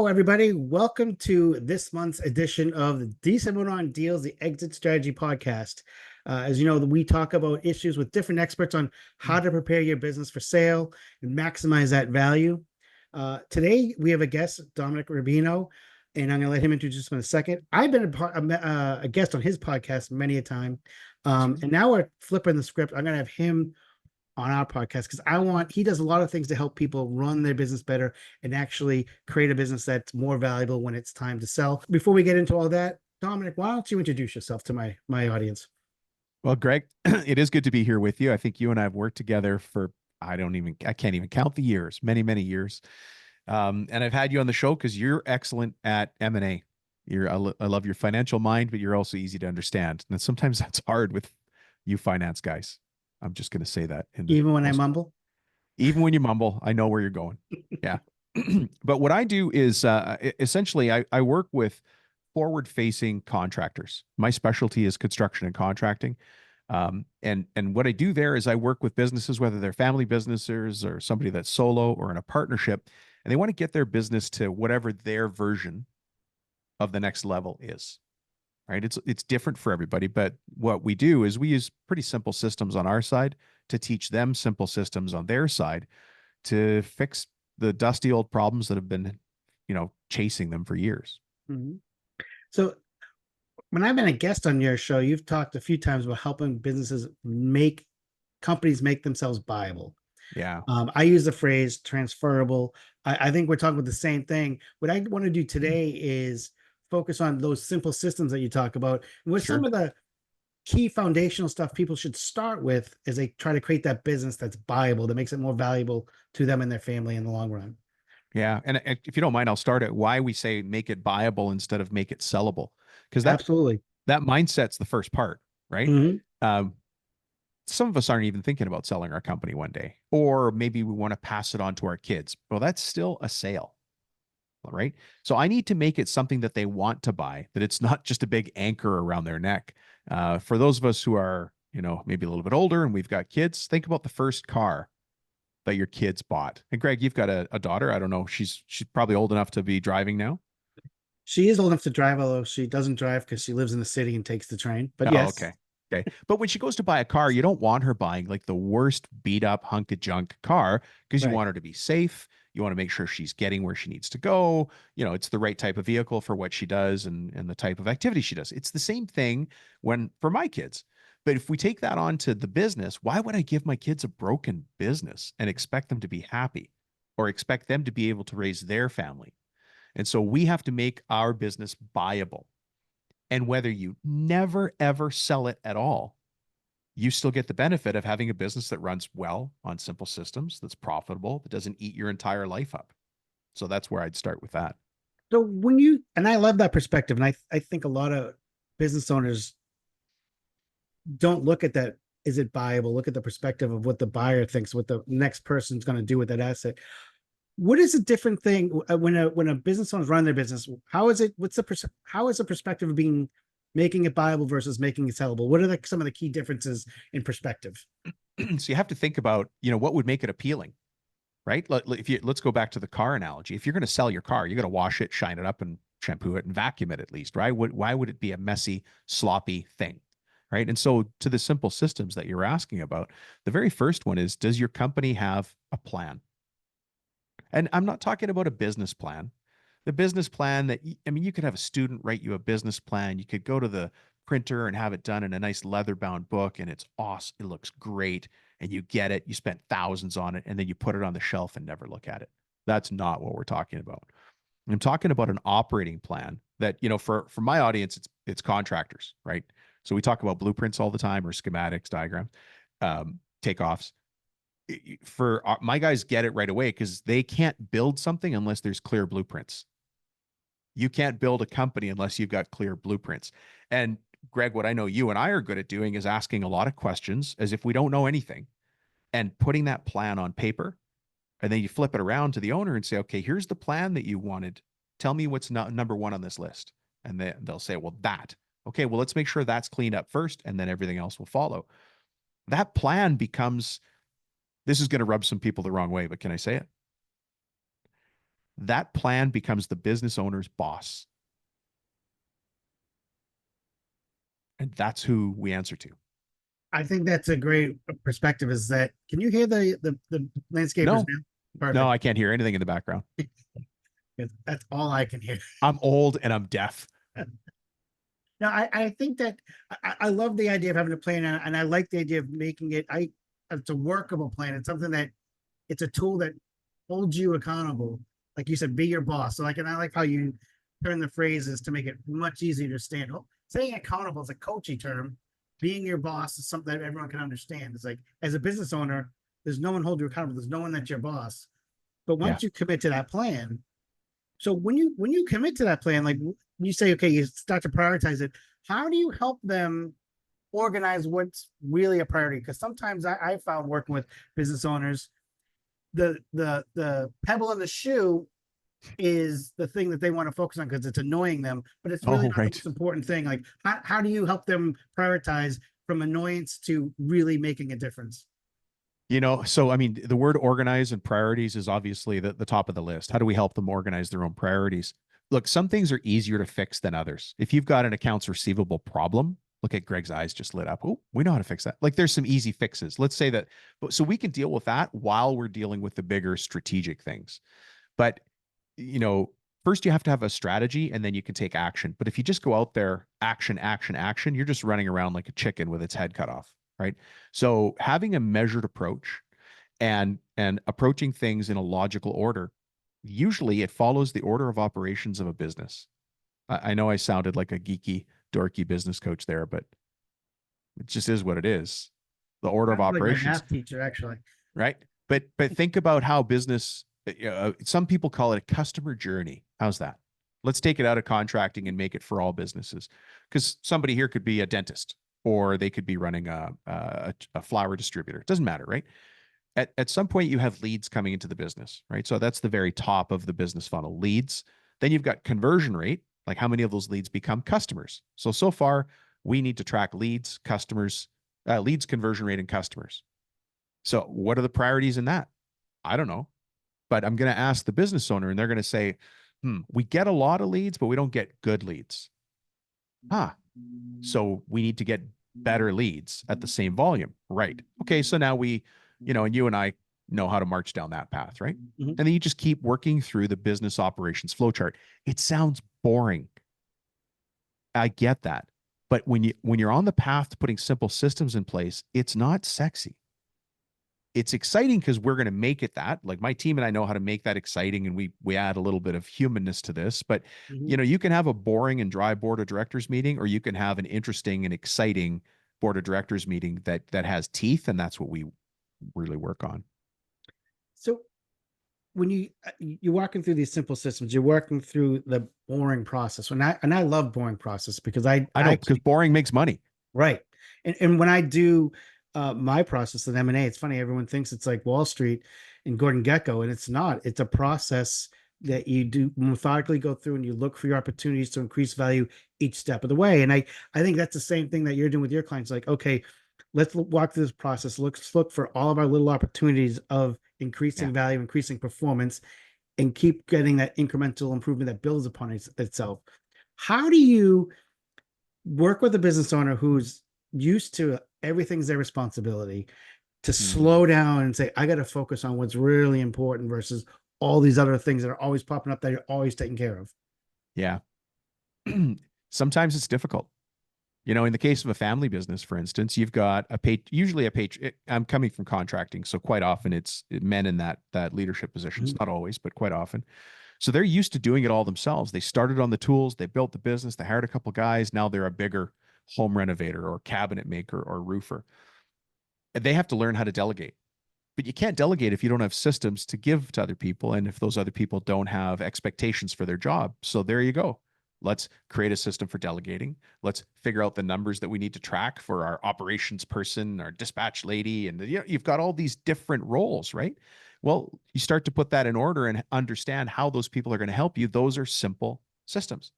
everybody. Welcome to this month's edition of the DeSimone on Deals, the Exit Strategy Podcast. As you know, we talk about issues with different experts on how to prepare your business for sale and maximize that value. Today, we have a guest, Dominic Rubino, and I'm going to let him introduce him in a second. I've been a guest on his podcast many a time, and now we're flipping the script. I'm going to have him on our podcast because he does a lot of things to help people run their business better and actually create a business that's more valuable when it's time to sell. Before we get into all that, Dominic, why don't you introduce yourself to my audience? Well, Greg, it is good to be here with you. I think you and I have worked together for, I can't even count the years, many, many years. And I've had you on the show because you're excellent at M&A. I love your financial mind, but you're also easy to understand. And sometimes that's hard with you finance guys. I'm just going to say that. Even when I mumble? Even when you mumble, I know where you're going. Yeah. But what I do is essentially I work with forward-facing contractors. My specialty is construction and contracting. And what I do there is I work with businesses, whether they're family businesses or somebody that's solo or in a partnership, and they want to get their business to whatever their version of the next level is. Right? It's different for everybody, but what we do is we use pretty simple systems on our side to teach them simple systems on their side to fix the dusty old problems that have been, chasing them for years. Mm-hmm. So when I've been a guest on your show, you've talked a few times about helping companies make themselves buyable. Yeah. I use the phrase transferable. I think we're talking about the same thing. What I want to do today is focus on those simple systems that you talk about. And what some of the key foundational stuff people should start with as they try to create that business that's buyable, that makes it more valuable to them and their family in the long run. Yeah. And if you don't mind, I'll start at why we say make it buyable instead of make it sellable. Because absolutely, that mindset's the first part, right? Mm-hmm. Some of us aren't even thinking about selling our company one day, or maybe we want to pass it on to our kids. Well, that's still a sale. Right. So I need to make it something that they want to buy, that it's not just a big anchor around their neck. For those of us who are, maybe a little bit older and we've got kids, think about the first car that your kids bought. And Greg, you've got a daughter. I don't know. She's probably old enough to be driving now. She is old enough to drive, although she doesn't drive because she lives in the city and takes the train. But yes. Okay. Okay. But when she goes to buy a car, you don't want her buying like the worst beat up hunk of junk car because you want her to be safe. You want to make sure she's getting where she needs to go. It's the right type of vehicle for what she does and the type of activity she does. It's the same thing for my kids. But if we take that on to the business, why would I give my kids a broken business and expect them to be happy or expect them to be able to raise their family? And so we have to make our business buyable. And whether you never, ever sell it at all, you still get the benefit of having a business that runs well on simple systems, that's profitable, that doesn't eat your entire life up. So that's where I'd start with that. So and I love that perspective. And I think a lot of business owners don't look at that. Is it buyable? Look at the perspective of what the buyer thinks, what the next person's going to do with that asset. What is a different thing when a business owner's running their business? How is the perspective of making it buyable versus making it sellable? What are some of the key differences in perspective? So you have to think about, what would make it appealing, right? Let's go back to the car analogy. If you're going to sell your car, you're going to wash it, shine it up, and shampoo it and vacuum it at least, right? Why would it be a messy, sloppy thing, right? And so to the simple systems that you're asking about, the very first one is, does your company have a plan? And I'm not talking about a business plan. The business plan you could have a student write you a business plan. You could go to the printer and have it done in a nice leather-bound book, and it's awesome. It looks great, and you get it. You spent thousands on it, and then you put it on the shelf and never look at it. That's not what we're talking about. I'm talking about an operating plan that, for my audience, it's contractors, right? So we talk about blueprints all the time, or schematics, diagrams, takeoffs. For my guys get it right away because they can't build something unless there's clear blueprints. You can't build a company unless you've got clear blueprints. And Greg, what I know you and I are good at doing is asking a lot of questions as if we don't know anything and putting that plan on paper. And then you flip it around to the owner and say, okay, here's the plan that you wanted. Tell me what's not number one on this list. And they'll say, well, that. Okay, well, let's make sure that's cleaned up first, and then everything else will follow. That plan becomes, this is going to rub some people the wrong way, but can I say it? that plan becomes the business owner's boss. And that's who we answer to. I think that's a great perspective. Is that, can you hear the landscapers No, now? no, Perfect. I can't hear anything in the background. That's all I can hear. I'm old and I'm deaf. Now, I think that I love the idea of having a plan, and I like the idea of making it. It's a workable plan. It's something that it's a tool that holds you accountable. Like you said, be your boss. So, like, and I like how you turn the phrases to make it much easier to stand. Saying accountable is a coachy term. Being your boss is something that everyone can understand. It's like, as a business owner, there's no one hold you accountable. There's no one that's your boss. But Yeah. once you commit to that plan, so when you commit to that plan, like you say, okay, you start to prioritize it. How do you help them organize what's really a priority? Because sometimes I found working with business owners, the pebble in the shoe is the thing that they want to focus on because it's annoying them, but it's really Oh, not the right. most important thing. Like, how do you help them prioritize from annoyance to really making a difference? So I mean, the word organize and priorities is obviously the top of the list. How do we help them organize their own priorities? Look, some things are easier to fix than others. If you've got an accounts receivable problem, look at Greg's eyes just lit up. Oh, we know how to fix that. Like there's some easy fixes. Let's say that, so we can deal with that while we're dealing with the bigger strategic things. But, first you have to have a strategy and then you can take action. But if you just go out there, action, action, action, you're just running around like a chicken with its head cut off, right? So having a measured approach and approaching things in a logical order, usually it follows the order of operations of a business. I know I sounded like a geeky, dorky business coach there, but it just is what it is. The order of I'm like my operations, math teacher, actually. right? But think about how business. Some people call it a customer journey. How's that? Let's take it out of contracting and make it for all businesses, because somebody here could be a dentist or they could be running a flower distributor. It doesn't matter, right? At some point, you have leads coming into the business, right? So that's the very top of the business funnel, leads. Then you've got conversion rate, like how many of those leads become customers. So far, we need to track leads, customers, leads, conversion rate, and customers. So what are the priorities in that? I don't know, but I'm going to ask the business owner and they're going to say, we get a lot of leads, but we don't get good leads. So we need to get better leads at the same volume. Right. Okay. So now and you and I know how to march down that path, right? Mhm. And then you just keep working through the business operations flowchart. It sounds boring. I get that. But when you're on the path to putting simple systems in place, it's not sexy. It's exciting because we're going to make it that. Like my team and I know how to make that exciting, and we add a little bit of humanness to this. But Mhm. you can have a boring and dry board of directors meeting, or you can have an interesting and exciting board of directors meeting that has teeth, and that's what we really work on. So when you're walking through these simple systems, you're working through the boring process. And I love boring process because I I know, because actually, boring makes money. right. And when I do my process in M&A, it's funny, everyone thinks it's like Wall Street and Gordon Gecko, and it's not. It's a process that you do methodically go through and you look for your opportunities to increase value each step of the way. And I think that's the same thing that you're doing with your clients. Like, okay, let's walk through this process. Let's look for all of our little opportunities of Yeah. increasing value, increasing performance, and keep getting that incremental improvement that builds upon itself. How do you work with a business owner who's used to everything's their responsibility to Hmm. slow down and say, I got to focus on what's really important versus all these other things that are always popping up that you're always taking care of? Yeah. Sometimes it's difficult. In the case of a family business, for instance, you've got usually a page. I'm coming from contracting, so quite often it's men in that leadership positions. Mhm. Not always, but quite often. So they're used to doing it all themselves. They started on the tools, they built the business, they hired a couple guys. Now they're a bigger home renovator or cabinet maker or roofer. And they have to learn how to delegate. But you can't delegate if you don't have systems to give to other people, and if those other people don't have expectations for their job. So there you go. Let's create a system for delegating. Let's figure out the numbers that we need to track for our operations person, our dispatch lady, and you've got all these different roles, right? Well, you start to put that in order and understand how those people are going to help you. Those are simple systems.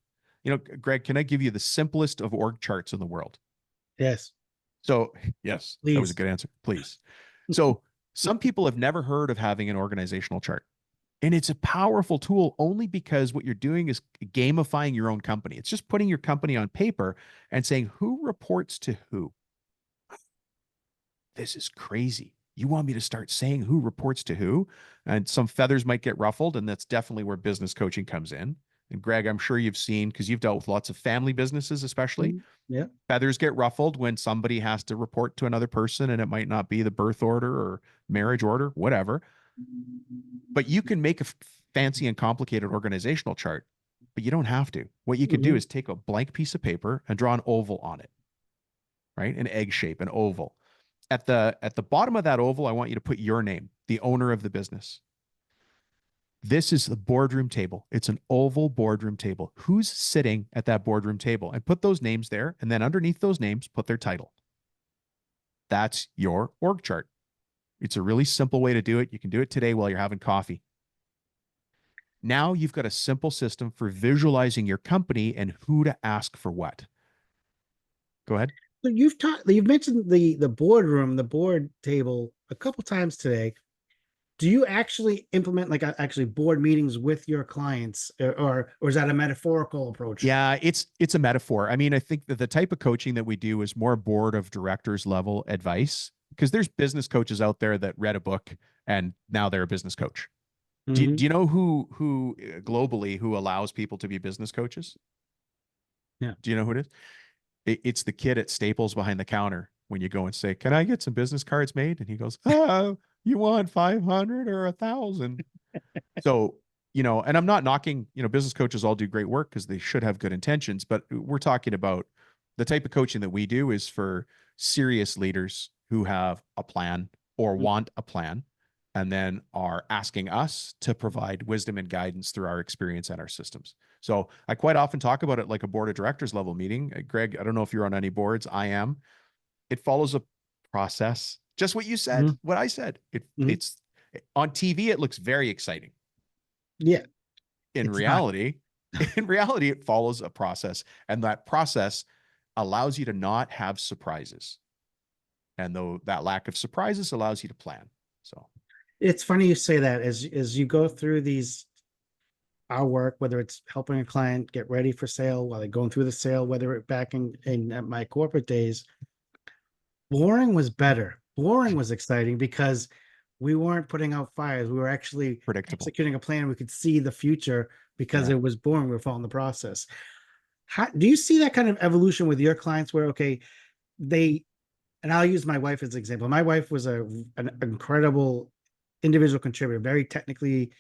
Greg, can I give you the simplest of org charts in the world? Yes, So, yes, that was a please. good answer. Please. So, some people have never heard of having an organizational chart. And it's a powerful tool only because what you're doing is gamifying your own company. It's just putting your company on paper and saying who reports to who. This is crazy. You want me to start saying who reports to who? And some feathers might get ruffled. And that's definitely where business coaching comes in. And Greg, I'm sure you've seen, because you've dealt with lots of family businesses, especially. Yeah. Feathers get ruffled when somebody has to report to another person and it might not be the birth order or marriage order, whatever. But you can make a fancy and complicated organizational chart, but you don't have to. What you can do is take a blank piece of paper and draw an oval on it, right? An egg shape, an oval. At the bottom of that oval, I want you to put your name, the owner of the business. This is the boardroom table. It's an oval boardroom table. Who's sitting at that boardroom table? And put those names there. And then underneath those names, put their title. That's your org chart. It's a really simple way to do it. You can do it today while you're having coffee. Now you've got a simple system for visualizing your company and who to ask for what. Go ahead. So you've mentioned the boardroom, the board table a couple times today. Do you actually implement like actually board meetings with your clients, or is that a metaphorical approach? Yeah, it's a metaphor. I mean, I think that the type of coaching that we do is more board of directors level advice, because there's business coaches out there that read a book and now they're a business coach. Do you know who globally who allows people to be business coaches? Yeah. Do you know who it is? It's the kid at Staples behind the counter when you go and say, "Can I get some business cards made?" And he goes, "Oh, you want 500 or 1,000?" So, and I'm not knocking, business coaches all do great work because they should have good intentions, but we're talking about the type of coaching that we do is for serious leaders who have a plan or want a plan, and then are asking us to provide wisdom and guidance through our experience and our systems. So I quite often talk about it like a board of directors level meeting. Greg, I don't know if you're on any boards. I am. It follows a process. Just what you said, what I said. It's on TV, it looks very exciting. Yeah. In reality, it follows a process, and that process allows you to not have surprises. And though that lack of surprises allows you to plan. So it's funny you say that as you go through our work, whether it's helping a client get ready for sale while they're going through the sale, whether it back in at my corporate days, boring was better. Boring was exciting because we weren't putting out fires. We were actually predictable, executing a plan. We could see the future because it was boring. We were following the process. How do you see that kind of evolution with your clients where, okay, and I'll use my wife as an example. My wife was an incredible individual contributor, very technically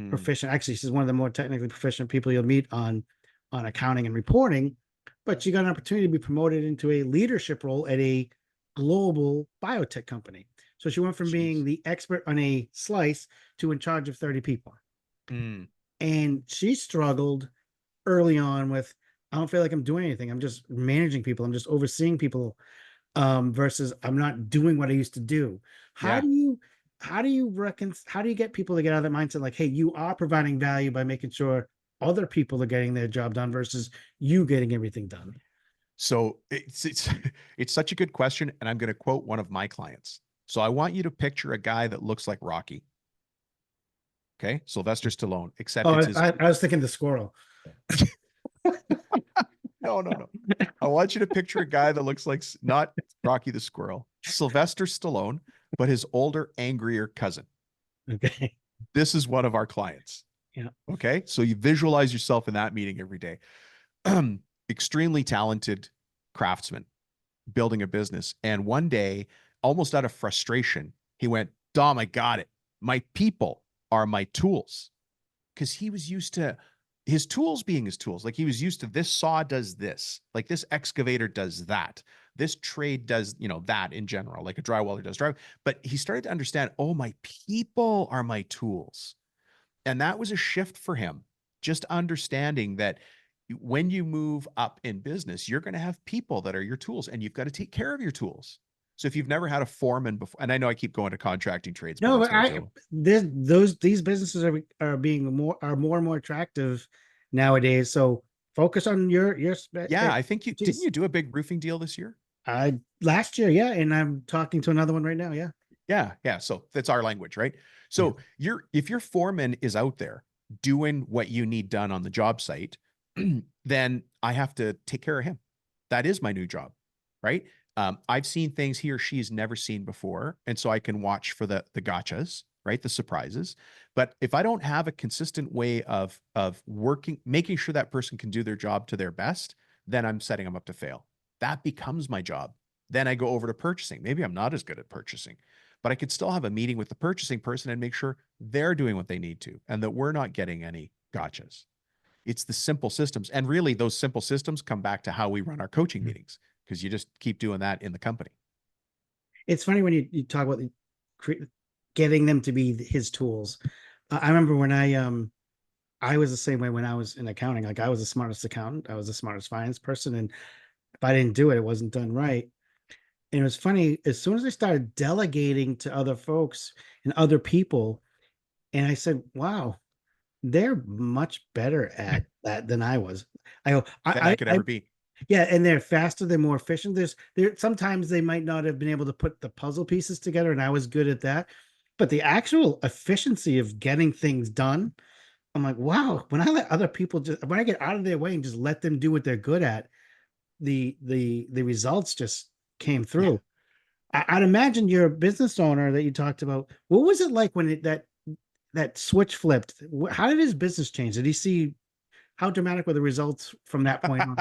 proficient. Actually, she's one of the more technically proficient people you'll meet on accounting and reporting, but she got an opportunity to be promoted into a leadership role at a global biotech company. So she went from being the expert on a slice to in charge of 30 people. And she struggled early on with, I don't feel like I'm doing anything. I'm just managing people. I'm just overseeing people, versus I'm not doing what I used to do. How do you get people to get out of that mindset? Like, hey, you are providing value by making sure other people are getting their job done versus you getting everything done. So it's such a good question. And I'm going to quote one of my clients. So I want you to picture a guy that looks like Rocky. Okay. Sylvester Stallone, except I was thinking the squirrel. No. I want you to picture a guy that looks like not Rocky the squirrel, Sylvester Stallone, but his older, angrier cousin. Okay. This is one of our clients. Yeah. Okay. So you visualize yourself in that meeting every day. Extremely talented craftsman building a business. And one day, almost out of frustration, he went, "Dom, I got it. My people are my tools." Because he was used to his tools being his tools. Like he was used to this saw does this, like this excavator does that. This trade does, that in general, like a drywaller does drive. But he started to understand, oh, my people are my tools. And that was a shift for him. Just understanding that when you move up in business, you're going to have people that are your tools and you've got to take care of your tools. So if you've never had a foreman before, and I know I keep going to contracting trades, no, but these businesses are more and more attractive nowadays. So focus on your yeah. I think didn't you do a big roofing deal this year? Last year, yeah, and I'm talking to another one right now. Yeah. Yeah, yeah. So that's our language, right? Yeah. So if your foreman is out there doing what you need done on the job site, then I have to take care of him. That is my new job, right? I've seen things he or she's never seen before, and so I can watch for the gotchas, right? The surprises. But if I don't have a consistent way of working, making sure that person can do their job to their best, then I'm setting them up to fail. That becomes my job. Then I go over to purchasing. Maybe I'm not as good at purchasing, but I could still have a meeting with the purchasing person and make sure they're doing what they need to and that we're not getting any gotchas. It's the simple systems. And really, those simple systems come back to how we run our coaching Mhm. meetings, because you just keep doing that in the company. It's funny when you talk about getting them to be his tools. I remember when I was the same way when I was in accounting. Like I was the smartest accountant, I was the smartest finance person, and if I didn't do it, it wasn't done right. And it was funny, as soon as I started delegating to other folks and other people, and I said, wow, they're much better at that than I was. I go, Than I could ever be. yeah, and they're faster, they're more efficient. There sometimes they might not have been able to put the puzzle pieces together, and I was good at that. But the actual efficiency of getting things done, I'm like, wow, when I let other people just when I get out of their way and just let them do what they're good at, the results just came Yeah. through. I'd imagine you're a business owner that you talked about. What was it like when that switch flipped? How did his business change? Did he see how dramatic were the results from that point on?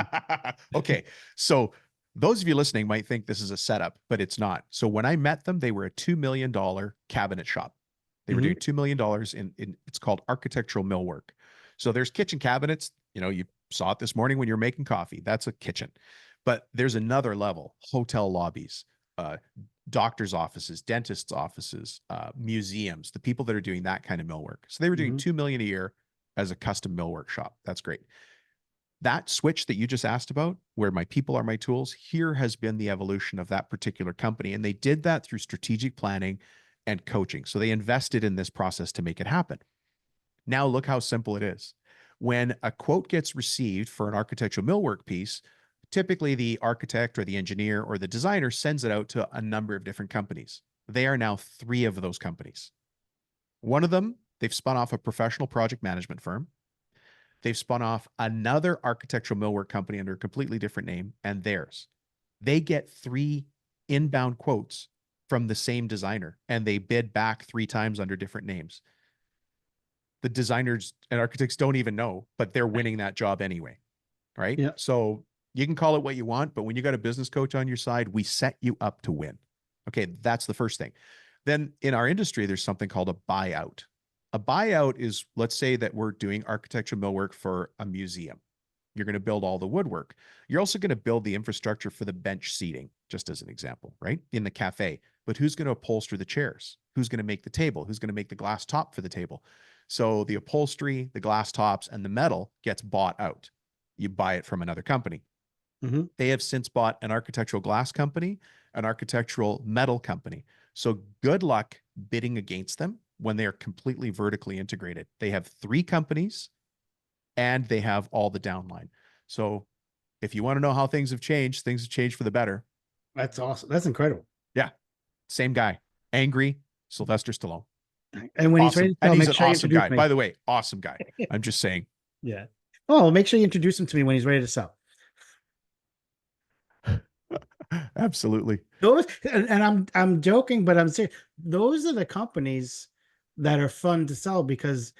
Okay. So those of you listening might think this is a setup, but it's not. So when I met them, they were a $2 million cabinet shop. They were doing Mhm. $2 million in it's called architectural millwork. So there's kitchen cabinets. You saw it this morning when you're making coffee. That's a kitchen. But there's another level: hotel lobbies, uh, doctors' offices, dentists' offices, museums, the people that are doing that kind of millwork. So they were doing Mhm. 2 million a year as a custom millwork shop. That's great. That switch that you just asked about, where my people are my tools, here has been the evolution of that particular company. And they did that through strategic planning and coaching. So they invested in this process to make it happen. Now, look how simple it is. When a quote gets received for an architectural millwork piece, typically the architect or the engineer or the designer sends it out to a number of different companies. They are now three of those companies. One of them, they've spun off a professional project management firm. They've spun off another architectural millwork company under a completely different name and theirs. They get three inbound quotes from the same designer and they bid back three times under different names. The designers and architects don't even know, but they're winning that job anyway. Right. Yeah. So you can call it what you want, but when you got a business coach on your side, we set you up to win. Okay. That's the first thing. Then in our industry, there's something called a buyout. A buyout is, let's say that we're doing architectural millwork for a museum. You're going to build all the woodwork. You're also going to build the infrastructure for the bench seating, just as an example, right? In the cafe. But who's going to upholster the chairs? Who's going to make the table? Who's going to make the glass top for the table? So the upholstery, the glass tops, and the metal gets bought out. You buy it from another company. Mhm. They have since bought an architectural glass company, an architectural metal company. So good luck bidding against them when they are completely vertically integrated. They have three companies and they have all the downline. So if you want to know how things have changed for the better. That's awesome. That's incredible. Yeah. Same guy, angry Sylvester Stallone. And when he's ready Awesome. to And sell, he's make an sure you awesome introduce guy. me. By the way, awesome guy. I'm just saying. Yeah. Oh, make sure you introduce him to me when he's ready to sell. Absolutely. Those and I'm joking, but I'm serious. Those are the companies that are fun to sell because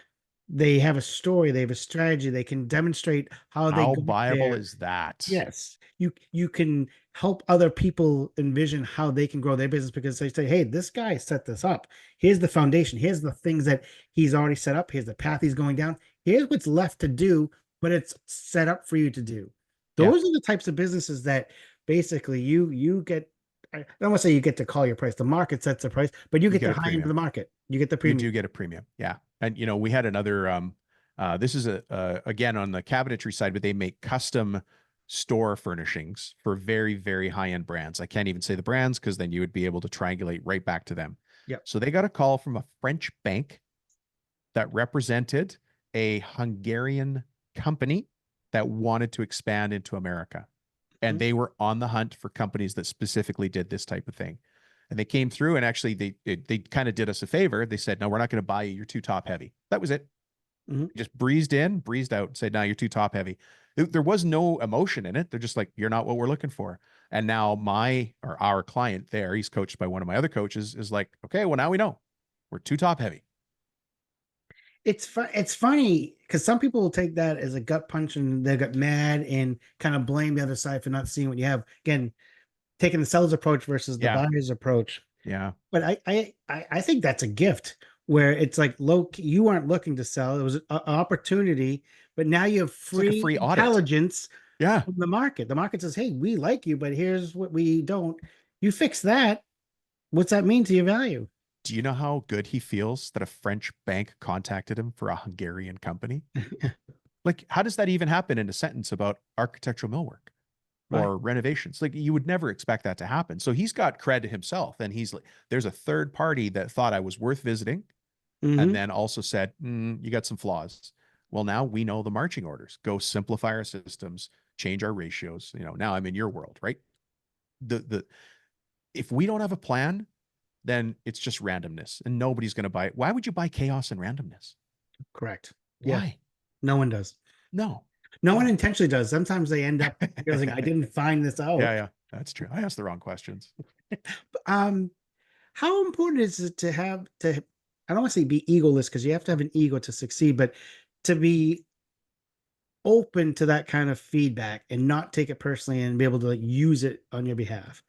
they have a story, they have a strategy, they can demonstrate how they How got viable there. is that? Yes, you can help other people envision how they can grow their business because they say, "Hey, this guy set this up. Here's the foundation. Here's the things that he's already set up. Here's the path he's going down. Here's what's left to do, but it's set up for you to do." Yeah. Those are the types of businesses that basically you get. I don't want to say you get to call your price. The market sets the price, but you You get get the a high end of premium. the market. You get the You premium. do get a premium. Yeah. And we had another this is again on the cabinetry side, but they make custom store furnishings for very, very high-end brands. I can't even say the brands because then you would be able to triangulate right back to them. Yep. So they got a call from a French bank that represented a Hungarian company that wanted to expand into America. And Mhm. they were on the hunt for companies that specifically did this type of thing. And they came through and actually they kind of did us a favor. They said, no, we're not going to buy you. You're too top heavy. That was it. Mhm. Just breezed in, breezed out, and said, no, you're too top heavy. There was no emotion in it. They're just like, you're not what we're looking for. And now our client there, he's coached by one of my other coaches, is like, okay, well, now we know we're too top heavy. It's funny because some people will take that as a gut punch and they get mad and kind of blame the other side for not seeing what you have. Again, taking the seller's approach versus the Yeah. buyer's approach. Yeah. But I think that's a gift where it's like, look, you weren't looking to sell. It was an opportunity, but now you have It's like a free free audit. intelligence Yeah. from the market. The market says, hey, we like you, but here's what we don't. You fix that. What's that mean to your value? Do you know how good he feels that a French bank contacted him for a Hungarian company? Like, how does that even happen in a sentence about architectural millwork Right. or renovations? Like, you would never expect that to happen. So he's got cred to himself. And he's like, there's a third party that thought I was worth visiting and Mhm. then also said, you got some flaws. Well, now we know the marching orders. Go simplify our systems, change our ratios. Now I'm in your world, right? If we don't have a plan, then it's just randomness and nobody's going to buy it. Why would you buy chaos and randomness? Correct. Yeah. Why? No one does. No. No one intentionally does. Sometimes they end up realizing I didn't find this out. Yeah, that's true. I asked the wrong questions. Um, how important is it to have to, I don't want to say be egoless because you have to have an ego to succeed, but to be open to that kind of feedback and not take it personally and be able to like use it on your behalf?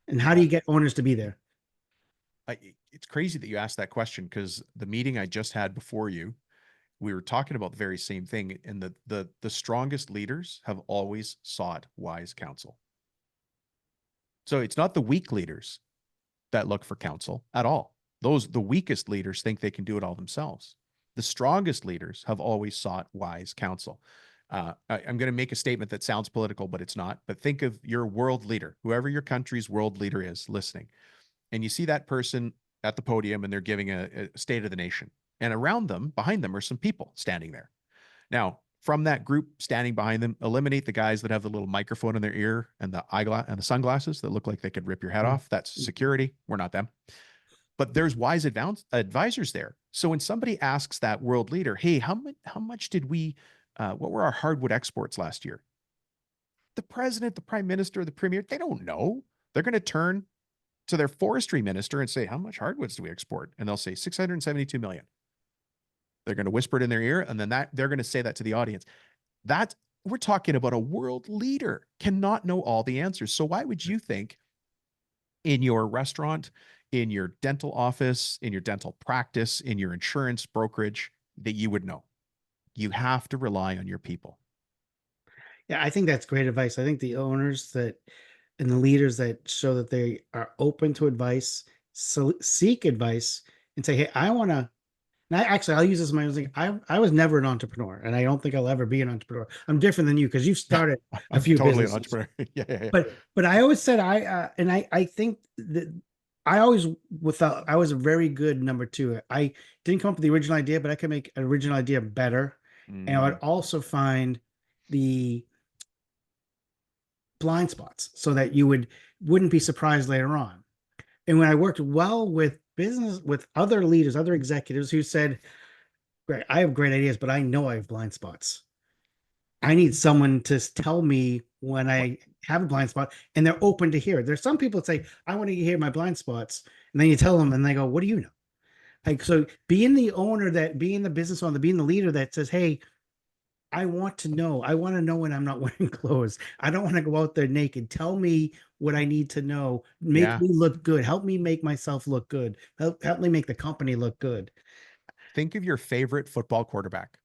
And how do you Well, get owners to be there? it's crazy that you asked that question because the meeting I just had before you, we were talking about the very same thing. And the strongest leaders have always sought wise counsel. So it's not the weak leaders that look for counsel at all. The weakest leaders think they can do it all themselves. The strongest leaders have always sought wise counsel. I'm going to make a statement that sounds political, but it's not. But think of your world leader, whoever your country's world leader is listening. And you see that person at the podium and they're giving a state of the nation. And around them, behind them, are some people standing there. Now, from that group standing behind them, eliminate the guys that have the little microphone in their ear and the eyeglass and the sunglasses that look like they could rip your head off. That's security. We're not them. But there's wise advisors there. So when somebody asks that world leader, hey, how much did what were our hardwood exports last year? The president, the prime minister, the premier, they don't know. They're going to turn to their forestry minister and say, how much hardwoods do we export? And they'll say 672 million. They're going to whisper it in their ear. And then they're going to say that to the audience. We're talking about a world leader cannot know all the answers. So why would you think in your restaurant, in your dental office, in your dental practice, in your insurance brokerage, that you would know? You have to rely on your people. Yeah, I think that's great advice. I think the owners that and the leaders that show that they are open to advice, so seek advice and say, hey, I want to. And I'll use this as my thing. I was never an entrepreneur, and I don't think I'll ever be an entrepreneur. I'm different than you because you've started a I'm few totally an businesses. entrepreneur. Yeah. But I always said I think that I always I was a very good number two. I didn't come up with the original idea, but I could make an original idea better. And I would also find the blind spots so that wouldn't be surprised later on. And when I worked well with business with other leaders, other executives who said, great, I have great ideas, but I know I have blind spots. I need someone to tell me when I have a blind spot, and they're open to hear it. There's some people that say, I want to hear my blind spots. And then you tell them, and they go, what do you know? Like, so being the owner, being the business owner, being the leader that says, hey, I want to know. I want to know when I'm not wearing clothes. I don't want to go out there naked. Tell me what I need to know. Make me look good. Help me make myself look good. Help me make the company look good. Think of your favorite football quarterback.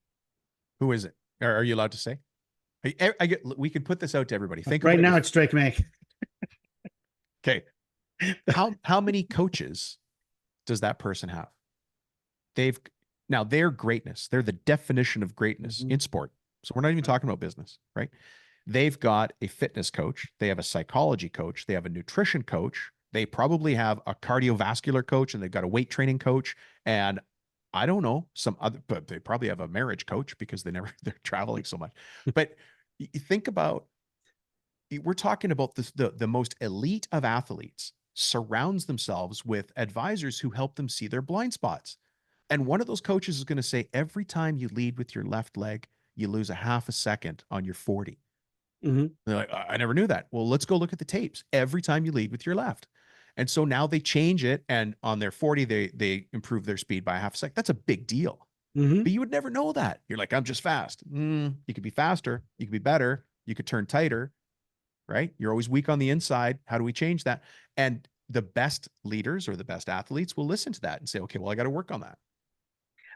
Who is it? Are you allowed to say? We can put this out to everybody. Think Right about now, it's Drake May. Okay. How many coaches does that person have? Now their greatness, they're the definition of greatness in sport. So we're not even talking about business, right? They've got a fitness coach, they have a psychology coach, they have a nutrition coach, they probably have a cardiovascular coach, and they've got a weight training coach, and I don't know, but they probably have a marriage coach because they're traveling so much. But you think about, we're talking about the most elite of athletes. surrounds themselves with advisors who help them see their blind spots. And one of those coaches is going to say, every time you lead with your left leg, you lose a half a second on your 40. Hmm. They're like, I never knew that. Well, let's go look at the tapes. Every time you lead with your left. And so now they change it. And on their 40, they improve their speed by a half a second. That's a big deal. Hmm. But you would never know that. You're like, I'm just fast. You could be faster. You could be better. You could turn tighter, right? You're always weak on the inside. How do we change that? And the best leaders or the best athletes will listen to that and say, okay, well, I got to work on that.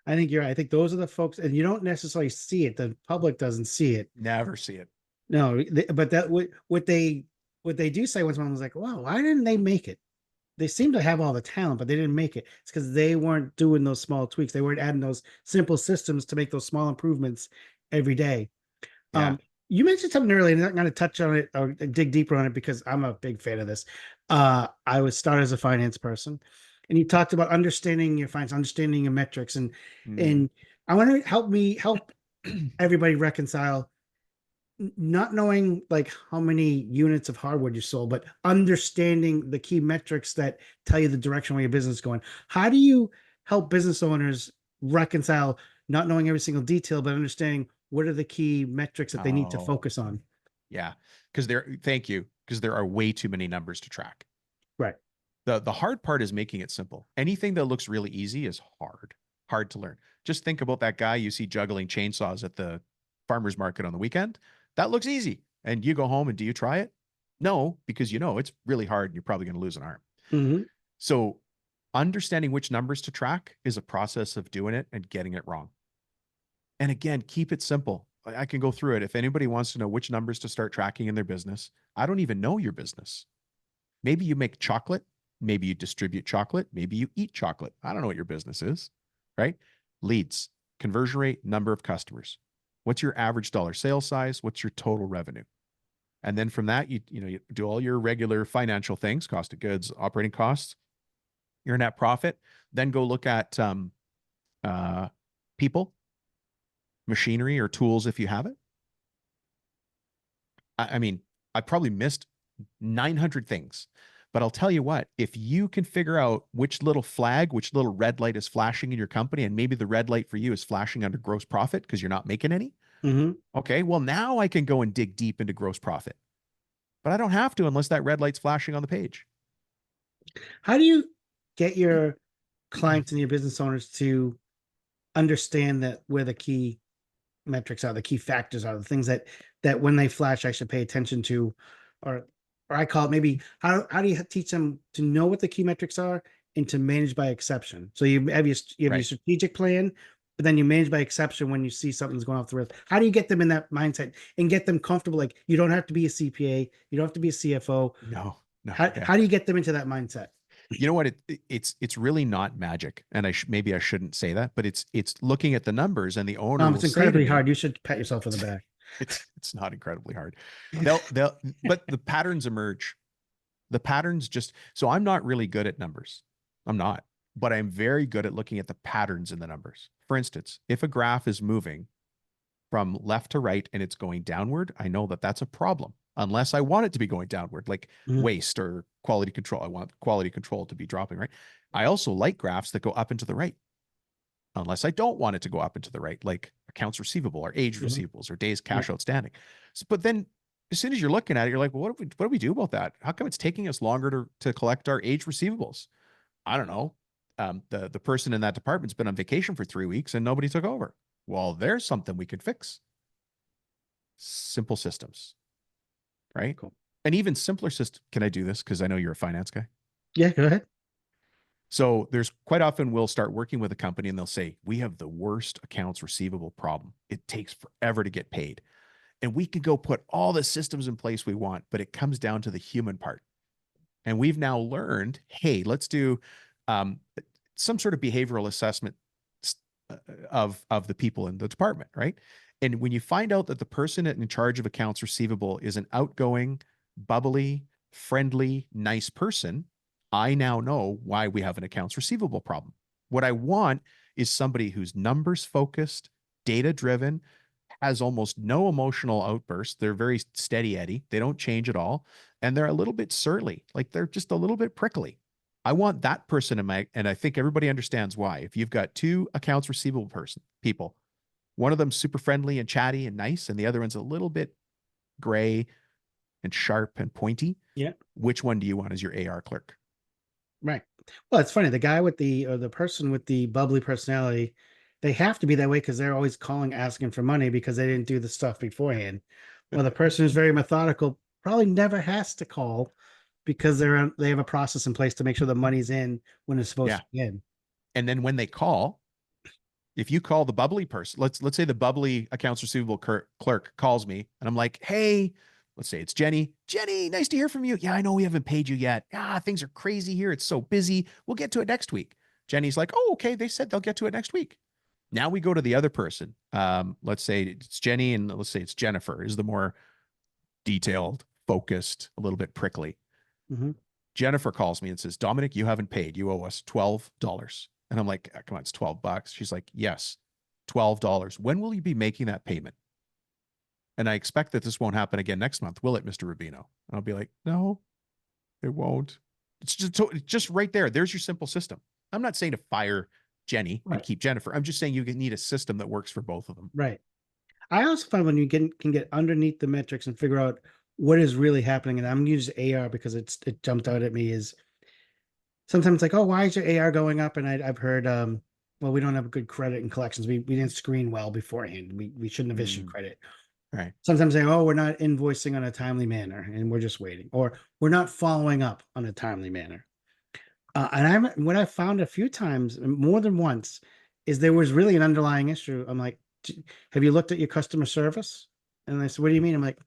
I think you're right. I think those are the folks, and you don't necessarily see it. The public doesn't see it. Never see it. No, but that what they do say when someone was like, "Wow, why didn't they make it?" They seem to have all the talent, but they didn't make it. It's because they weren't doing those small tweaks. They weren't adding those simple systems to make those small improvements every day. Yeah. You mentioned something earlier, and I'm not going to touch on it or dig deeper on it because I'm a big fan of this. I was started as a finance person, and you talked about understanding your finance, understanding your metrics, and Mm. and I want to help everybody reconcile not knowing like how many units of hardware you sold, but understanding the key metrics that tell you the direction where your business is going. How do you help business owners reconcile not knowing every single detail, but understanding what are the key metrics that they need to Oh, focus on? yeah. Thank you. Because there are way too many numbers to track. Right. The hard part is making it simple. Anything that looks really easy is hard to learn. Just think about that guy you see juggling chainsaws at the farmer's market on the weekend. That looks easy. And you go home and do you try it? No, because you know it's really hard and you're probably going to lose an arm. Hmm. So understanding which numbers to track is a process of doing it and getting it wrong. And again, keep it simple. I can go through it. If anybody wants to know which numbers to start tracking in their business, I don't even know your business. Maybe you make chocolate. Maybe you distribute chocolate. Maybe you eat chocolate. I don't know what your business is, right? Leads, conversion rate, number of customers. What's your average dollar sales size? What's your total revenue? And then from that, you do all your regular financial things, cost of goods, operating costs, your net profit. Then go look at uh, people, machinery, or tools if you have it. I mean, I probably missed 900 things. But I'll tell you what, if you can figure out which little flag, which little red light is flashing in your company, and maybe the red light for you is flashing under gross profit because you're not making any. Hmm. Okay, well, now I can go and dig deep into gross profit. But I don't have to unless that red light's flashing on the page. How do you get your clients and your business owners to understand that where the key metrics are, the key factors are, the things that when they flash, I should pay attention to, or or I call it maybe how do you teach them to know what the key metrics are and to manage by exception? So you have your Right. strategic plan, but then you manage by exception when you see something's going off the rails. How do you get them in that mindset and get them comfortable? Like you don't have to be a CPA, you don't have to be a CFO. No, no, How yeah. how do you get them into that mindset? You know what? It's really not magic, and maybe I shouldn't say that, but it's looking at the numbers, and the owner will It's say to incredibly me, hard. You should pat yourself on the back. it's not incredibly hard. They'll but the patterns emerge. The patterns just so I'm not really good at numbers. I'm not, but I'm very good at looking at the patterns in the numbers. For instance, if a graph is moving from left to right and it's going downward, I know that that's a problem. Unless I want it to be going downward, like Mhm. waste or quality control. I want quality control to be dropping, right? I also like graphs that go up and to the right, unless I don't want it to go up and to the right, like accounts receivable or age Mhm. receivables or days Yeah. cash outstanding. So, but then as soon as you're looking at it, you're like, well, what do we do about that? How come it's taking us longer to collect our age receivables? I don't know. The person in that department's been on vacation for 3 weeks and nobody took over. Well, there's something we could fix. Simple systems, right? Cool. And even simpler system. Can I do this? Because I know you're a finance guy. Yeah, go ahead. So there's quite often we'll start working with a company and they'll say, we have the worst accounts receivable problem. It takes forever to get paid. And we can go put all the systems in place we want, but it comes down to the human part. And we've now learned, hey, let's do um, some sort of behavioral assessment of the people in the department, right? And when you find out that the person in charge of accounts receivable is an outgoing, bubbly, friendly, nice person, I now know why we have an accounts receivable problem. What I want is somebody who's numbers focused, data driven, has almost no emotional outbursts. They're very steady Eddie. They don't change at all. and they're a little bit surly, like they're just a little bit prickly. I want that person in my, and I think everybody understands why. If you've got two accounts receivable people, one of them's super friendly and chatty and nice, and the other one's a little bit gray and sharp and pointy. Yeah. Which one do you want as your AR clerk? Right. Well, it's funny. The guy with the person with the bubbly personality, they have to be that way because they're always calling, asking for money because they didn't do the stuff beforehand. Well, the person who's very methodical probably never has to call because they have a process in place to make sure the money's in when it's supposed Yeah. to be in. And then when they call, if you call the bubbly person, let's say the bubbly accounts receivable clerk calls me and I'm like, hey, let's say it's Jenny. Jenny, nice to hear from you. Yeah, I know we haven't paid you yet. Things are crazy here. It's so busy. We'll get to it next week. Jenny's like, oh, okay. They said they'll get to it next week. Now we go to the other person. Let's say it's Jenny and let's say it's Jennifer is the more detailed, focused, a little bit prickly. Mm-hmm. Jennifer calls me and says, Dominic, you haven't paid. You owe us $12. And I'm like, come on, it's $12. She's like, yes, $12. When will you be making that payment? And I expect that this won't happen again next month, will it, Mr. Rubino? And I'll be like, no, it won't. It's just right there. There's your simple system. I'm not saying to fire Jenny and keep Jennifer. I'm just saying you need a system that works for both of them. Right. I also find when you can get underneath the metrics and figure out what is really happening, and I'm using AR because it jumped out at me, is sometimes like, oh, why is your AR going up? And I've heard, well, we don't have good credit and collections. We didn't screen well beforehand. We shouldn't have issued credit. Right. Sometimes they, oh, we're not invoicing on a timely manner and we're just waiting, or we're not following up on a timely manner. And what I found a few times, more than once, is there was really an underlying issue. I'm like, have you looked at your customer service? And they said, what do you mean? I'm like,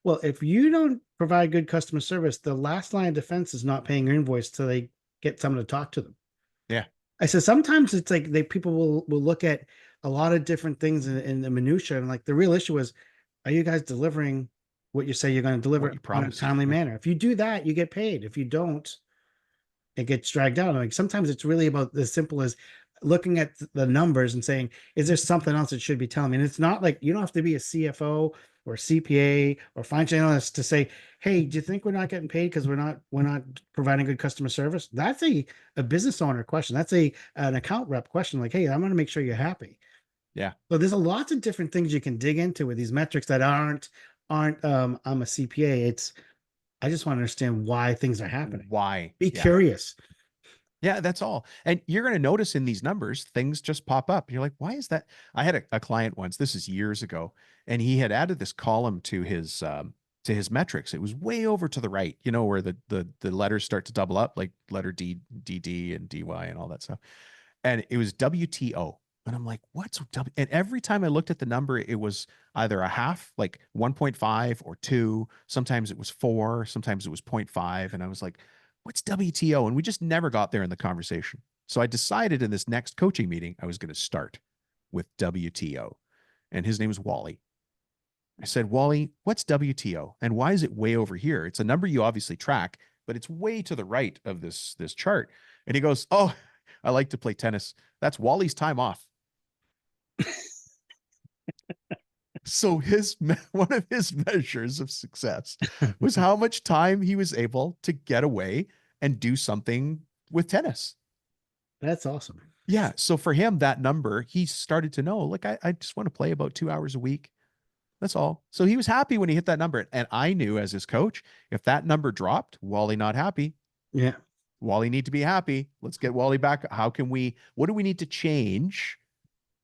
well, if you don't provide good customer service, the last line of defense is not paying your invoice till they get someone to talk to them. Yeah. I said, sometimes it's like people will look at a lot of different things in the minutia. And like the real issue is, are you guys delivering what you say you're going to deliver on a timely manner? If you do that, you get paid. If you don't, it gets dragged out. Like sometimes it's really about as simple as looking at the numbers and saying, is there something else that should be telling me? And it's not like you don't have to be a CFO or CPA or financial analyst to say, hey, do you think we're not getting paid because we're not providing good customer service? That's a business owner question. That's an account rep question. Like, hey, I'm going to make sure you're happy. Yeah. So there's a lots of different things you can dig into with these metrics that aren't I'm a CPA. I just want to understand why things are happening. Why? Be curious. Yeah, that's all. And you're going to notice in these numbers, things just pop up. You're like, why is that? I had a client once, this is years ago, and he had added this column to his metrics. It was way over to the right, where the letters start to double up, like letter D, DD, and DY and all that stuff. And it was WTO. And I'm like, what's W? And every time I looked at the number, it was either a half, like 1.5 or 2. Sometimes it was 4. Sometimes it was 0.5. And I was like, what's WTO? And we just never got there in the conversation. So I decided in this next coaching meeting, I was going to start with WTO. And his name was Wally. I said, Wally, what's WTO? And why is it way over here? It's a number you obviously track, but it's way to the right of this chart. And he goes, oh, I like to play tennis. That's Wally's time off. So one of his measures of success was how much time he was able to get away and do something with tennis. That's awesome. Yeah. So for him, that number, he started to know, like, I just want to play about 2 hours a week. That's all. So he was happy when he hit that number. And I knew as his coach, if that number dropped, Wally not happy. Yeah. Wally need to be happy. Let's get Wally back. What do we need to change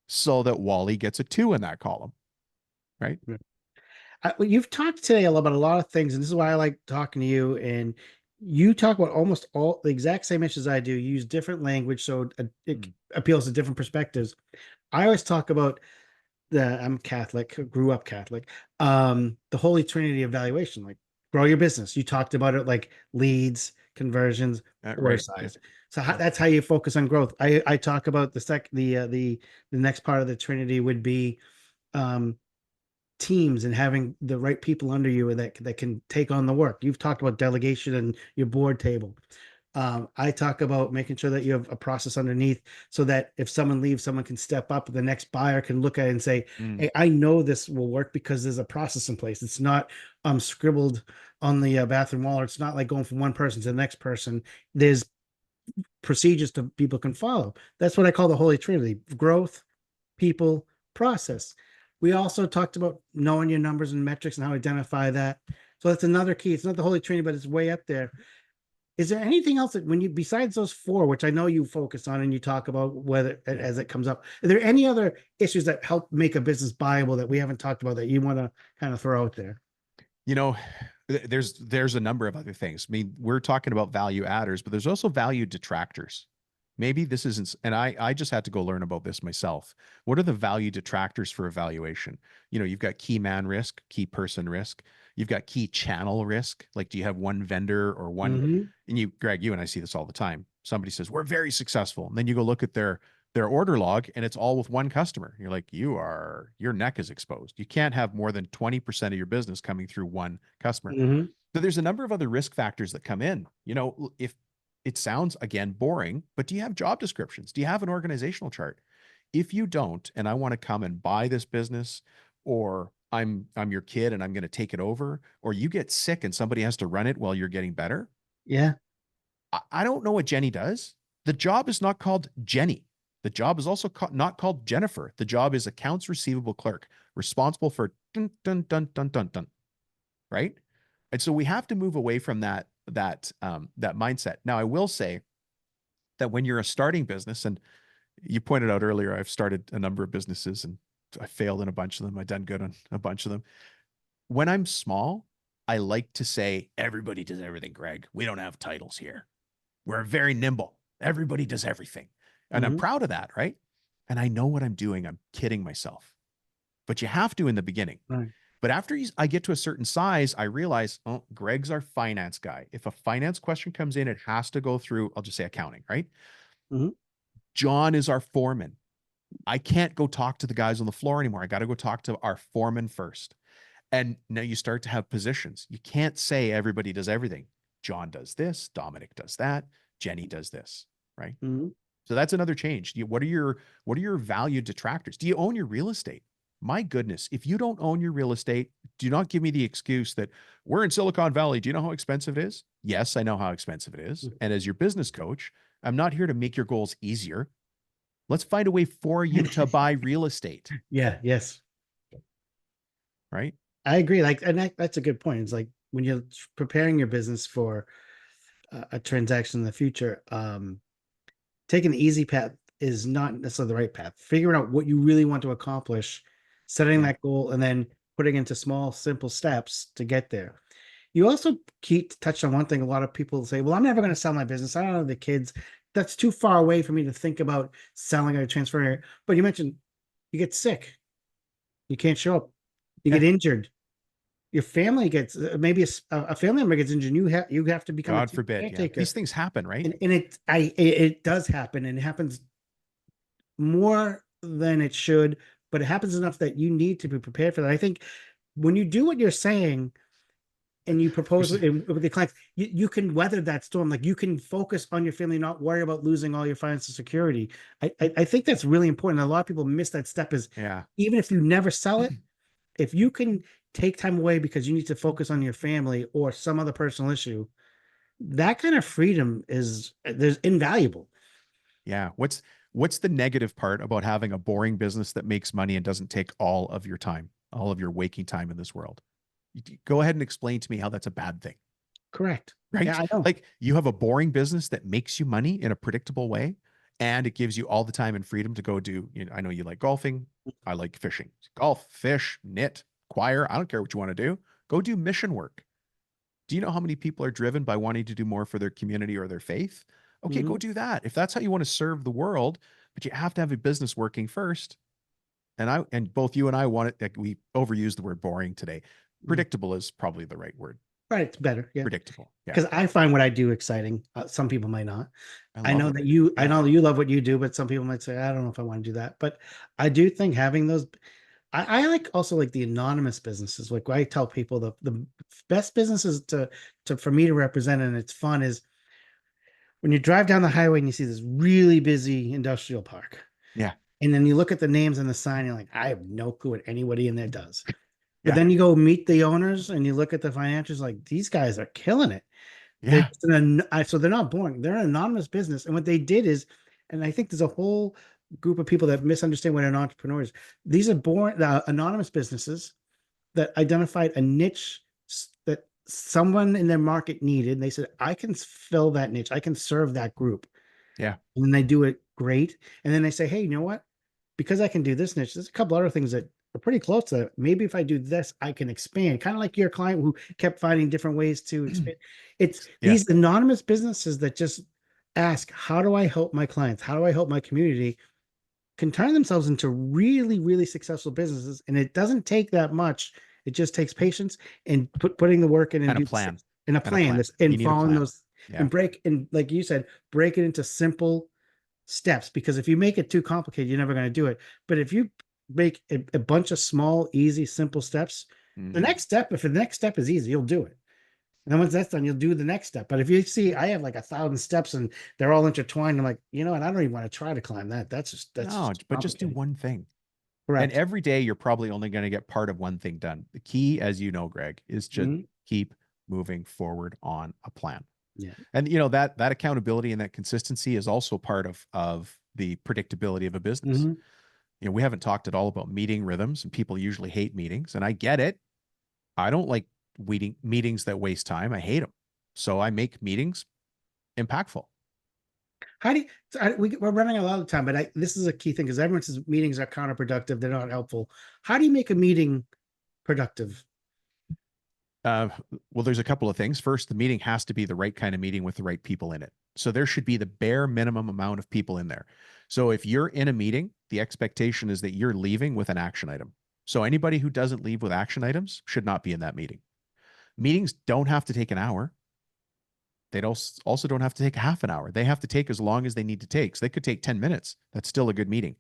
so that Wally gets a 2 in that column? Right. You've talked today about a lot of things, and this is why I like talking to you. And you talk about almost all the exact same issues I do. You use different language, so it appeals to different perspectives. I always talk about I'm Catholic, grew up Catholic. The Holy Trinity evaluation, like grow your business. You talked about it like leads, conversions, order size. So that's how you focus on growth. I talk about the next part of the Trinity would be teams and having the right people under you that can take on the work. You've talked about delegation and your board table. I talk about making sure that you have a process underneath so that if someone leaves, someone can step up. The next buyer can look at it and say, hey, I know this will work because there's a process in place. It's not scribbled on the bathroom wall, or it's not like going from one person to the next person. There's procedures to people can follow. That's what I call the Holy Trinity: growth, people, process. We also talked about knowing your numbers and metrics and how to identify that. So that's another key. It's not the Holy Trinity, but it's way up there. Is there anything else that when you, besides those four, which I know you focus on and you talk about whether as it comes up, are there any other issues that help make a business viable that we haven't talked about that you want to kind of throw out there? You know, there's a number of other things. I mean, we're talking about value adders, but there's also value detractors. Maybe this isn't, and I just had to go learn about this myself. What are the value detractors for evaluation? You know, you've got key man risk, key person risk. You've got key channel risk. Like, do you have one vendor or one, Mm-hmm. and you, Greg, you and I see this all the time. Somebody says, we're very successful. And then you go look at their order log and it's all with one customer. You're like, your neck is exposed. You can't have more than 20% of your business coming through one customer. Mm-hmm. So there's a number of other risk factors that come in. You know, if it sounds again boring, but do you have job descriptions? Do you have an organizational chart? If you don't, and I want to come and buy this business, or I'm your kid and I'm going to take it over, or you get sick and somebody has to run it while you're getting better. Yeah. I don't know what Jenny does. The job is not called Jenny. The job is also not called Jennifer. The job is accounts receivable clerk, responsible for dun, dun, dun, dun, dun, dun, right? And so we have to move away from that mindset. Now, I will say that when you're a starting business, and you pointed out earlier, I've started a number of businesses and I failed in a bunch of them. I've done good on a bunch of them. When I'm small, I like to say, everybody does everything, Greg. We don't have titles here. We're very nimble. Everybody does everything. And I'm Mm-hmm. proud of that, right? And I know what I'm doing. I'm kidding myself. But you have to in the beginning. Right. But after I get to a certain size, I realize, oh, Greg's our finance guy. If a finance question comes in, it has to go through, I'll just say accounting, right? Mm-hmm. John is our foreman. I can't go talk to the guys on the floor anymore. I got to go talk to our foreman first. And now you start to have positions. You can't say everybody does everything. John does this, Dominic does that, Jenny does this, right? Mm-hmm. So that's another change. What are your value detractors? Do you own your real estate? My goodness, if you don't own your real estate, do not give me the excuse that we're in Silicon Valley. Do you know how expensive it is? Yes, I know how expensive it is. And as your business coach, I'm not here to make your goals easier. Let's find a way for you to buy real estate. Yeah. Yes. Right? I agree. Like, and that's a good point. It's like when you're preparing your business for a transaction in the future, taking the easy path is not necessarily the right path. Figuring out what you really want to accomplish, setting Yeah. that goal, and then putting into small, simple steps to get there. You also touched on one thing. A lot of people say, well, I'm never going to sell my business. I don't have the kids. That's too far away for me to think about selling or transferring it. But you mentioned you get sick. You can't show up. You Yeah. get injured. Your family gets maybe a family member gets injured. You have to become a God forbid. Yeah. caretaker. These things happen, right? And it does happen, and it happens more than it should, but it happens enough that you need to be prepared for that. I think when you do what you're saying and you propose with the clients, you can weather that storm. Like, you can focus on your family, not worry about losing all your financial security. I think that's really important. A lot of people miss that step. Is Yeah. even if you never sell it, if you can take time away because you need to focus on your family or some other personal issue, that kind of freedom there's invaluable. Yeah. What's the negative part about having a boring business that makes money and doesn't take all of your time, all of your waking time in this world? Go ahead and explain to me how that's a bad thing. Correct. Right? Yeah, I know. Like, you have a boring business that makes you money in a predictable way, and it gives you all the time and freedom to go do, I know you like golfing. I like fishing. Golf, fish, knit, choir. I don't care what you want to do. Go do mission work. Do you know how many people are driven by wanting to do more for their community or their faith? Okay, Mhm. go do that. If that's how you want to serve the world, but you have to have a business working first. And both you and I want it, like, we overuse the word boring today. Predictable is probably the right word. Right, it's better. Yeah. Predictable. Yeah. Because I find what I do exciting. Some people might not. I I love know it. that you, I Yeah. know that you love what you do, but some people might say, I don't know if I want to do that. But I do think having those, I like also like the anonymous businesses. Like, I tell people the best businesses for me to represent, and it's fun, is when you drive down the highway and you see this really busy industrial park. Yeah. And then you look at the names on the sign, you're like, I have no clue what anybody in there does. But Yeah. then you go meet the owners and you look at the financials, like these guys are killing it. They're Yeah. just so they're not boring. They're an anonymous business. And what they did is, and I think there's a whole group of people that misunderstand what an entrepreneur is. These are born anonymous businesses that identified a niche that someone in their market needed. And they said, I can fill that niche. I can serve that group. Yeah. And then they do it great. And then they say, hey, you know what? Because I can do this niche, there's a couple other things that are pretty close to that. Maybe if I do this, I can expand. Kind of like your client who kept finding different ways to expand. It's Yeah. these anonymous businesses that just ask, how do I help my clients? How do I help my community? Can turn themselves into really, really successful businesses. And it doesn't take that much. It just takes patience and putting the work in and And a do plan. and a And a plan plan. this You and need a following plan. those Yeah. and break and like you said, break it into simple steps, because if you make it too complicated, you're never going to do it. But if you make a bunch of small, easy, simple steps, the Mhm. next step, if the next step is easy, you'll do it. And then once that's done, you'll do the next step. But if you see, I have like 1,000 steps and they're all intertwined, I'm like, you know, and I don't even want to try to climb that. That's No, just but just do complicated. one thing. And Correct. every day you're probably only going to get part of one thing done. The key, as you know, Greg, is to Mhm. keep moving forward on a plan. Yeah. And that accountability and that consistency is also part of the predictability of a business. Hmm. We haven't talked at all about meeting rhythms, and people usually hate meetings, and I get it. I don't like meetings that waste time. I hate them. So I make meetings impactful. How do you, we're running a lot of time, but this is a key thing because everyone says meetings are counterproductive. They're not helpful. How do you make a meeting productive? Uh, well, there's a couple of things. First, the meeting has to be the right kind of meeting with the right people in it. So there should be the bare minimum amount of people in there. So if you're in a meeting, the expectation is that you're leaving with an action item. So anybody who doesn't leave with action items should not be in that meeting. Meetings don't have to take an hour. They also don't have to take half an hour. They have to take as long as they need to take. So they could take 10 minutes. That's still a good meeting.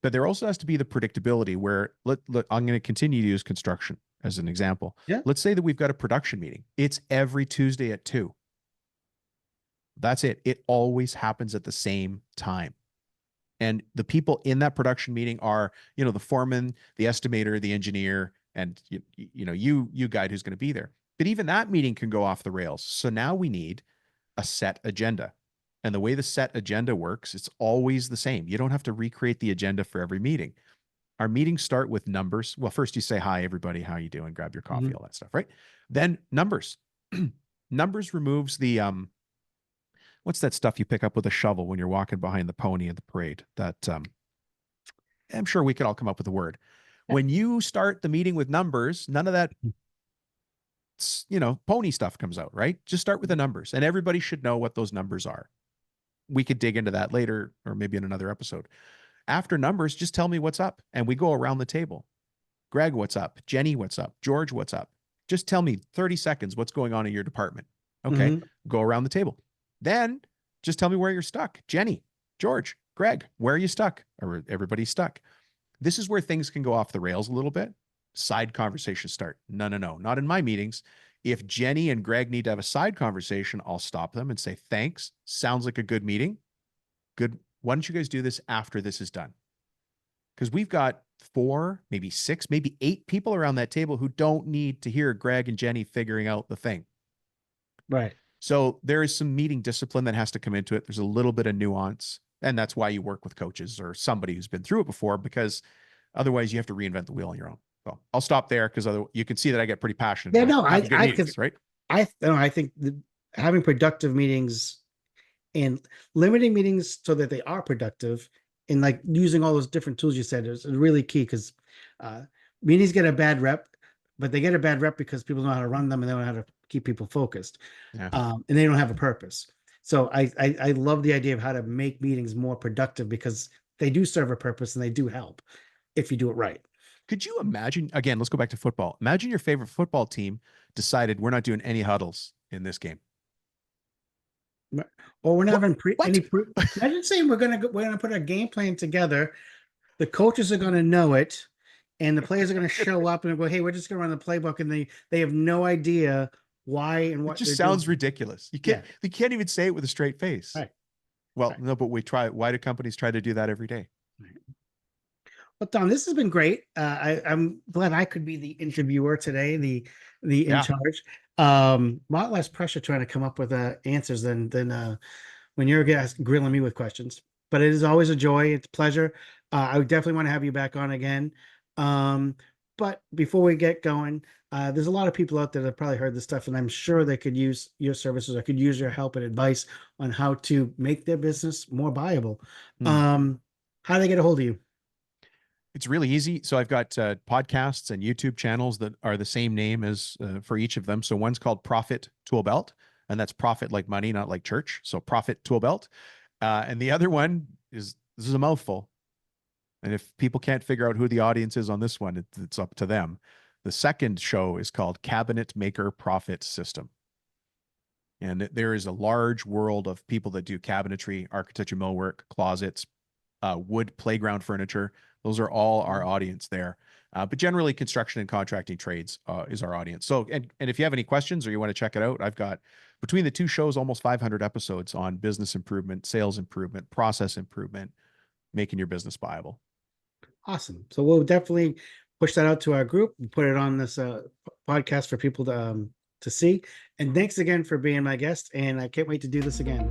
But there also has to be the predictability where I'm going to continue to use construction as an example. Yeah. Let's say that we've got a production meeting. It's every Tuesday at 2. That's it. It always happens at the same time. And the people in that production meeting are, the foreman, the estimator, the engineer, and you guide who's going to be there. But even that meeting can go off the rails. So now we need a set agenda. And the way the set agenda works, it's always the same. You don't have to recreate the agenda for every meeting. Our meetings start with numbers. Well, first you say, hi, everybody, how you doing? Grab your coffee, Mhm. all that stuff, right? Then numbers. Numbers removes the, what's that stuff you pick up with a shovel when you're walking behind the pony in the parade? That, I'm sure we could all come up with a word. When you start the meeting with numbers, none of that, pony stuff comes out, right? Just start with the numbers, and everybody should know what those numbers are. We could dig into that later, or maybe in another episode. After numbers, just tell me what's up. And we go around the table. Greg, what's up? Jenny, what's up? George, what's up? Just tell me 30 seconds what's going on in your department. Okay. Mhm. Go around the table. Then just tell me where you're stuck. Jenny, George, Greg, where are you stuck? Or everybody's stuck. This is where things can go off the rails a little bit. Side conversations start. No, not in my meetings. If Jenny and Greg need to have a side conversation, I'll stop them and say, thanks. Sounds like a good meeting. Good. Why don't you guys do this after this is done? Because we've got 4, maybe 6, maybe 8 people around that table who don't need to hear Greg and Jenny figuring out the thing. Right. So there is some meeting discipline that has to come into it. There's a little bit of nuance. And that's why you work with coaches or somebody who's been through it before, because otherwise you have to reinvent the wheel on your own. So I'll stop there because you can see that I get pretty passionate Yeah. about No, having good because meetings, right? I think having productive meetings and limiting meetings so that they are productive and like using all those different tools you said is really key because uh, meetings get a bad rep, but they get a bad rep because people know how to run them and they know how to keep people focused, Yeah. and they don't have a purpose. So I love the idea of how to make meetings more productive because they do serve a purpose and they do help if you do it right. Could you imagine, again, let's go back to football. Imagine your favorite football team decided we're not doing any huddles in this game. Or we're not What? having What? imagine saying we're gonna put a game plan together. The coaches are gonna know it, and the players are gonna show up and go, "Hey, we're just gonna run the playbook," and they have no idea why and It what they're just doing. sounds ridiculous. Yeah, You can't even say it with a straight face. right, Well, right, no, but we try. Why do companies try to do that every day? right. Well, Tom, this has been great. I'm glad I could be the interviewer today, the in Yeah. charge. A lot less pressure trying to come up with answers than when you're grilling me with questions. But it is always a joy. It's a pleasure. I would definitely want to have you back on again. Um, but before we get going, there's a lot of people out there that have probably heard this stuff, and I'm sure they could use your services or could use your help and advice on how to make their business more viable. Hmm. How do they get a hold of you? It's really easy. So I've got podcasts and YouTube channels that are the same name as for each of them. So one's called Profit Tool Belt, and that's profit like money, not like church. So Profit Tool Belt. And the other one is, this is a mouthful. And if people can't figure out who the audience is on this one, it's up to them. The second show is called Cabinet Maker Profit System. And there is a large world of people that do cabinetry, architecture, millwork, closets, wood, playground furniture. Those are all our audience there. But generally, construction and contracting trades is our audience. So, and if you have any questions or you want to check it out, I've got between the two shows almost 500 episodes on business improvement, sales improvement, process improvement, making your business viable. Awesome. So we'll definitely push that out to our group and put it on this podcast for people to see. And thanks again for being my guest. And I can't wait to do this again.